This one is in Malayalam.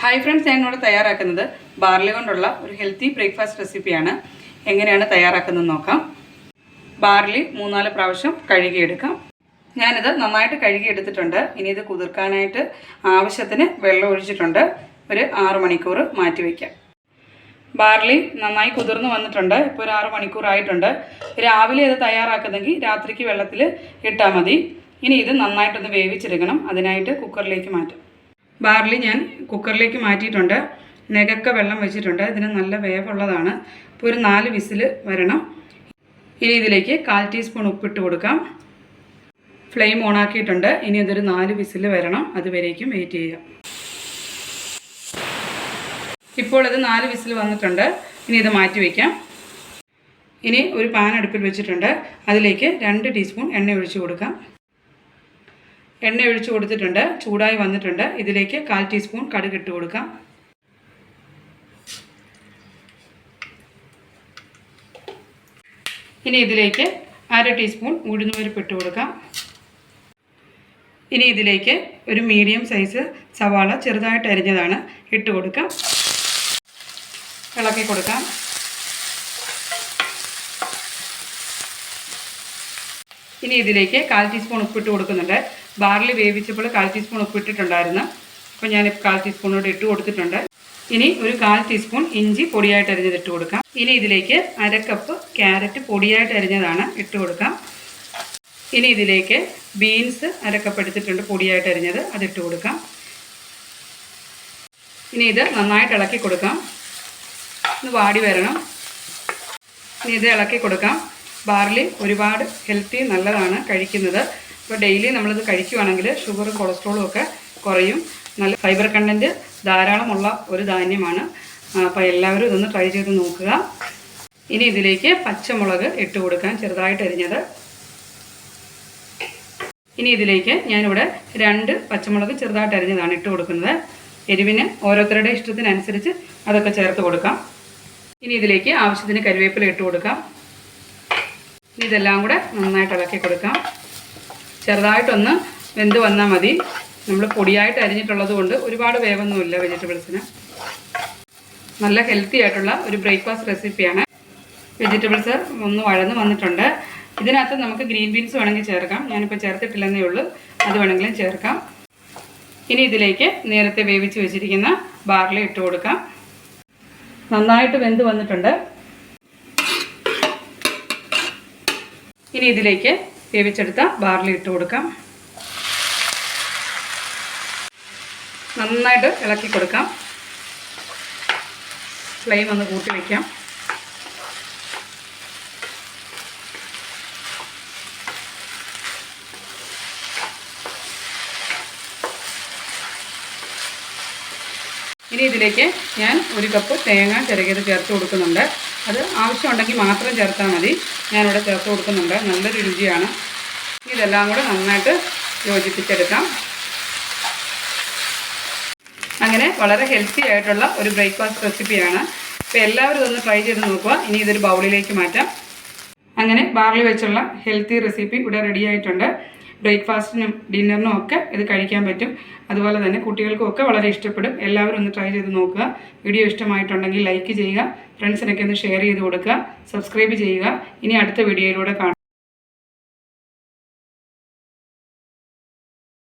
ഹായ് ഫ്രണ്ട്സ്, ഞാൻ ഇവിടെ തയ്യാറാക്കുന്നത് ബാർലി കൊണ്ടുള്ള ഒരു ഹെൽത്തി ബ്രേക്ക്ഫാസ്റ്റ് റെസിപ്പിയാണ്. എങ്ങനെയാണ് തയ്യാറാക്കുന്നത് നോക്കാം. ബാർലി 3-4 പ്രാവശ്യം കഴുകിയെടുക്കാം. ഞാനിത് നന്നായിട്ട് കഴുകിയെടുത്തിട്ടുണ്ട്. ഇനി ഇത് കുതിർക്കാനായിട്ട് ആവശ്യത്തിന് വെള്ളം ഒഴിച്ചിട്ടുണ്ട്. ഒരു 6 മണിക്കൂർ മാറ്റി വയ്ക്കാം. ബാർലി നന്നായി കുതിർന്ന് വന്നിട്ടുണ്ട്. ഇപ്പോൾ ഒരു 6 മണിക്കൂറായിട്ടുണ്ട്. രാവിലെ ഇത് തയ്യാറാക്കുന്നെങ്കിൽ രാത്രിക്ക് വെള്ളത്തിൽ ഇട്ടാൽ മതി. ഇനി ഇത് നന്നായിട്ടൊന്ന് വേവിച്ചെടുക്കണം. അതിനായിട്ട് കുക്കറിലേക്ക് മാറ്റാം. ബാർലി ഞാൻ കുക്കറിലേക്ക് മാറ്റിയിട്ടുണ്ട്. നെകക്ക വെള്ളം വെച്ചിട്ടുണ്ട്. ഇതിന് നല്ല വേവുള്ളതാണ്. ഇപ്പോൾ ഒരു 4 വിസിൽ വരണം. ഇനി ഇതിലേക്ക് 1/4 ടീസ്പൂൺ ഉപ്പിട്ട് കൊടുക്കാം. ഫ്ലെയിം ഓണാക്കിയിട്ടുണ്ട്. ഇനി ഇതൊരു 4 വിസിൽ വരണം. അതുവരേക്കും വെയിറ്റ് ചെയ്യാം. ഇപ്പോൾ ഇത് 4 വിസിൽ വന്നിട്ടുണ്ട്. ഇനി ഇത് മാറ്റി വയ്ക്കാം. ഇനി ഒരു പാൻ അടുപ്പിൽ വെച്ചിട്ടുണ്ട്. അതിലേക്ക് 2 ടീസ്പൂൺ എണ്ണ ഒഴിച്ച് കൊടുക്കാം. എണ്ണ ഒഴിച്ച് കൊടുത്തിട്ടുണ്ട്. ചൂടായി വന്നിട്ടുണ്ട്. ഇതിലേക്ക് 1/4 ടീസ്പൂൺ കടുക് ഇട്ട് കൊടുക്കാം. ഇനി ഇതിലേക്ക് 1/2 ടീസ്പൂൺ ഉഴുന്നുപരിപ്പ് ഇട്ട് കൊടുക്കാം. ഇനി ഇതിലേക്ക് ഒരു മീഡിയം സൈസ് സവാള ചെറുതായിട്ട് അരിഞ്ഞതാണ് ഇട്ട് കൊടുക്കാം. ഇളക്കി കൊടുക്കാം. ഇനി ഇതിലേക്ക് 1/4 ടീസ്പൂൺ ഉപ്പിട്ട് കൊടുക്കുന്നുണ്ട്. ബാർലി വേവിച്ചപ്പോൾ 1/4 ടീസ്പൂൺ ഉപ്പിട്ടിട്ടുണ്ടായിരുന്നു. അപ്പോൾ ഞാൻ 1/4 ടീസ്പൂൺ കൂടെ ഇട്ട് കൊടുത്തിട്ടുണ്ട്. ഇനി ഒരു 1/4 ടീസ്പൂൺ ഇഞ്ചി പൊടിയായിട്ട് അരിഞ്ഞത് ഇട്ട് കൊടുക്കാം. ഇനി ഇതിലേക്ക് 1/2 കപ്പ് ക്യാരറ്റ് പൊടിയായിട്ട് അരിഞ്ഞതാണ് ഇട്ട് കൊടുക്കാം. ഇനി ഇതിലേക്ക് ബീൻസ് 1/2 കപ്പ് എടുത്തിട്ടുണ്ട് പൊടിയായിട്ട് അരിഞ്ഞത്, അതിട്ട് കൊടുക്കാം. ഇനി ഇത് നന്നായിട്ട് ഇളക്കി കൊടുക്കാം. ഇത് വാടി വരണം. ഇനി ഇത് ഇളക്കി കൊടുക്കാം. ബാർലി ഒരുപാട് ഹെൽത്തി നല്ലതാണ് കഴിക്കുന്നത്. ഇപ്പോൾ ഡെയിലി നമ്മളിത് കഴിക്കുകയാണെങ്കിൽ ഷുഗറും കൊളസ്ട്രോളും ഒക്കെ കുറയും. നല്ല ഫൈബർ കണ്ടൻറ്റ് ധാരാളമുള്ള ഒരു ധാന്യമാണ്. അപ്പോൾ എല്ലാവരും ഇതൊന്ന് ട്രൈ ചെയ്ത് നോക്കുക. ഇനി ഇതിലേക്ക് പച്ചമുളക് ഇട്ട് കൊടുക്കാൻ ചെറുതായിട്ട് അരിഞ്ഞത്. ഇനി ഇതിലേക്ക് ഞാനിവിടെ 2 പച്ചമുളക് ചെറുതായിട്ട് അരിഞ്ഞതാണ് ഇട്ട് കൊടുക്കുന്നത്. എരിവിന് ഓരോരുത്തരുടെ ഇഷ്ടത്തിനനുസരിച്ച് അതൊക്കെ ചേർത്ത് കൊടുക്കാം. ഇനി ഇതിലേക്ക് ആവശ്യത്തിന് കരിവേപ്പില ഇട്ട് കൊടുക്കാം. ഇതെല്ലാം കൂടെ നന്നായിട്ട് ഇളക്കി കൊടുക്കാം. ചെറുതായിട്ടൊന്ന് വെന്ത് വന്നാൽ മതി. നമ്മൾ പൊടിയായിട്ട് അരിഞ്ഞിട്ടുള്ളത് കൊണ്ട് ഒരുപാട് വേവൊന്നുമില്ല വെജിറ്റബിൾസിന്. നല്ല ഹെൽത്തി ആയിട്ടുള്ള ഒരു ബ്രേക്ക്ഫാസ്റ്റ് റെസിപ്പിയാണ്. വെജിറ്റബിൾസ് ഒന്ന് വഴന്ന് വന്നിട്ടുണ്ട്. ഇതിനകത്ത് നമുക്ക് ഗ്രീൻ ബീൻസ് വേണമെങ്കിൽ ചേർക്കാം. ഞാനിപ്പോൾ ചേർത്തിട്ടില്ലെന്നേ ഉള്ളൂ. അത് വേണമെങ്കിലും ചേർക്കാം. ഇനി ഇതിലേക്ക് നേരത്തെ വേവിച്ച് വെച്ചിരിക്കുന്ന ബാർലി ഇട്ട് കൊടുക്കാം. നന്നായിട്ട് വെന്ത് വന്നിട്ടുണ്ട്. ഇനി ഇതിലേക്ക് വേവിച്ചെടുത്ത ബാർലി ഇട്ട് കൊടുക്കാം. നന്നായിട്ട് ഇളക്കി കൊടുക്കാം. ഫ്ലെയിം ഒന്ന് കൂട്ടി വയ്ക്കാം. ഇനി ഇതിലേക്ക് ഞാൻ 1 കപ്പ് തേങ്ങ ചിരകിയത് ചേർത്ത് കൊടുക്കുന്നുണ്ട്. അത് ആവശ്യമുണ്ടെങ്കിൽ മാത്രം ചേർത്താൽ മതി. ഞാനിവിടെ ചേർത്ത് കൊടുക്കുന്നുണ്ട്. നല്ലൊരു രുചിയാണ്. ഇതെല്ലാം കൂടെ നന്നായിട്ട് യോജിപ്പിച്ചെടുക്കാം. അങ്ങനെ വളരെ ഹെൽത്തി ആയിട്ടുള്ള ഒരു ബ്രേക്ക്ഫാസ്റ്റ് റെസിപ്പിയാണ്. അപ്പോൾ എല്ലാവരും ഇതൊന്ന് ട്രൈ ചെയ്ത് നോക്കുക. ഇനി ഇതൊരു ബൗളിലേക്ക് മാറ്റാം. അങ്ങനെ ബാർലി വെച്ചുള്ള ഹെൽത്തി റെസിപ്പി ഇവിടെ റെഡി ആയിട്ടുണ്ട്. ബ്രേക്ക്ഫാസ്റ്റിനും ഡിന്നറിനും ഒക്കെ ഇത് കഴിക്കാൻ പറ്റും. അതുപോലെ തന്നെ കുട്ടികൾക്കും ഒക്കെ വളരെ ഇഷ്ടപ്പെടും. എല്ലാവരും ഒന്ന് ട്രൈ ചെയ്ത് നോക്കുക. വീഡിയോ ഇഷ്ടമായിട്ടുണ്ടെങ്കിൽ ലൈക്ക് ചെയ്യുക. ഫ്രണ്ട്സിനൊക്കെ ഒന്ന് ഷെയർ ചെയ്ത് കൊടുക്കുക. സബ്സ്ക്രൈബ് ചെയ്യുക. ഇനി അടുത്ത വീഡിയോയിലൂടെ കാണാം.